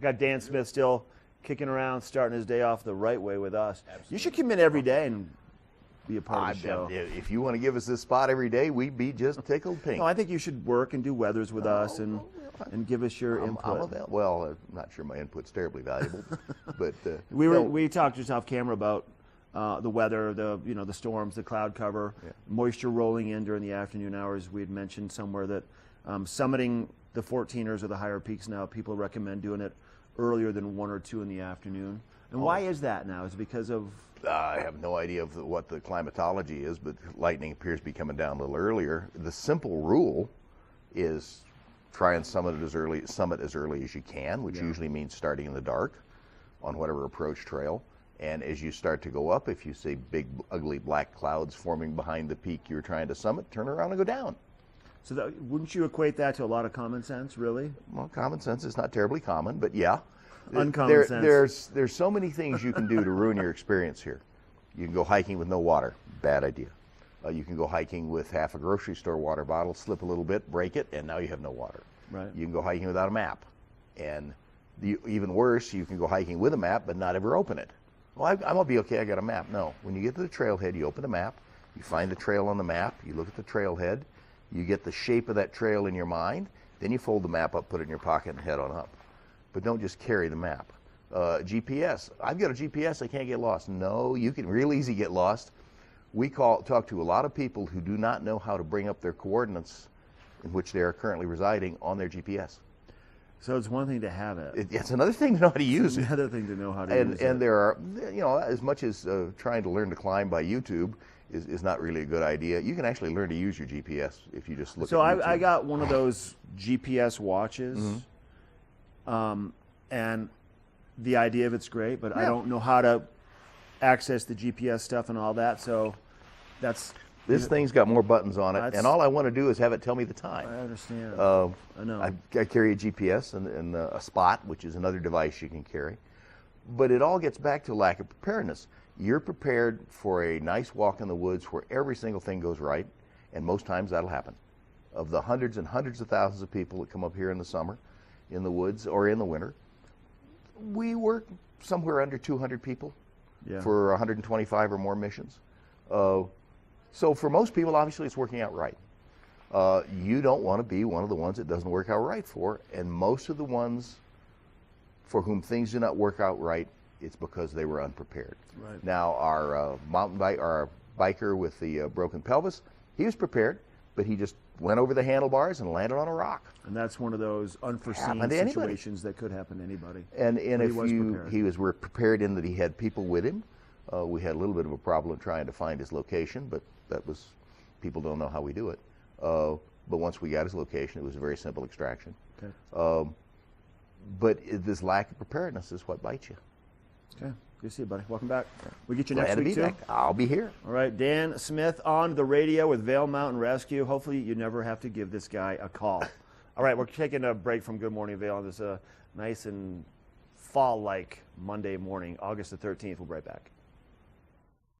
Got Dan Smith still kicking around, starting his day off the right way with us. Absolutely. You should come in every day and be a part of the show. If you want to give us this spot every day, we'd be just tickled pink. No, I think you should work and do weathers with us and give us your input. I'm not sure my input's terribly valuable, but we talked just off camera about the weather, the storms, the cloud cover, moisture rolling in during the afternoon hours. We had mentioned somewhere that summiting the 14ers or the higher peaks now, people recommend doing it earlier than 1 or 2 in the afternoon. And why is that now? Is it because of? I have no idea of what the climatology is, but lightning appears to be coming down a little earlier. The simple rule is try and summit as early as you can, which usually means starting in the dark on whatever approach trail. And as you start to go up, if you see big, ugly black clouds forming behind the peak you're trying to summit, turn around and go down. So wouldn't you equate that to a lot of common sense, really? Well, common sense is not terribly common, but yeah. Uncommon sense. There's so many things you can do to ruin your experience here. You can go hiking with no water. Bad idea. You can go hiking with half a grocery store water bottle, slip a little bit, break it, and now you have no water. Right. You can go hiking without a map. And even worse, you can go hiking with a map but not ever open it. Well, I'm going to be okay, I got a map. No. When you get to the trailhead, you open the map, you find the trail on the map, you look at the trailhead, you get the shape of that trail in your mind, then you fold the map up, put it in your pocket, and head on up. But don't just carry the map. GPS. I've got a GPS, I can't get lost. No, you can real easy get lost. We talk to a lot of people who do not know how to bring up their coordinates in which they are currently residing on their GPS. So it's one thing to have it. It's another thing to know how to use it. Another thing to know how to use it. And there are, as much as trying to learn to climb by YouTube is not really a good idea, you can actually learn to use your GPS if you just look at YouTube. So I got one of those GPS watches. Mm-hmm. And the idea of it's great, but I don't know how to access the GPS stuff and all that, so that's... This thing's got more buttons on it, and all I want to do is have it tell me the time. I understand. I know. I carry a GPS and a spot, which is another device you can carry. But it all gets back to lack of preparedness. You're prepared for a nice walk in the woods where every single thing goes right, and most times that'll happen. Of the hundreds and hundreds of thousands of people that come up here in the summer, in the woods, or in the winter, we work somewhere under 200 people for 125 or more missions. So for most people, obviously, it's working out right. You don't want to be one of the ones it doesn't work out right for, and most of the ones for whom things do not work out right, it's because they were unprepared. Right. Now, our our biker with the broken pelvis, he was prepared, but he just went over the handlebars and landed on a rock. And that's one of those unforeseen situations that could happen to anybody. And he was prepared in that he had people with him. We had a little bit of a problem trying to find his location, but people don't know how we do it. But once we got his location, it was a very simple extraction. Okay. But this lack of preparedness is what bites you. Okay. Good to see you, buddy. Welcome back. We get you Glad next week, to be too? back. I'll be here. All right. Dan Smith on the radio with Vail Mountain Rescue. Hopefully you never have to give this guy a call. All right. We're taking a break from Good Morning Vail on this nice and fall-like Monday morning, August the 13th. We'll be right back.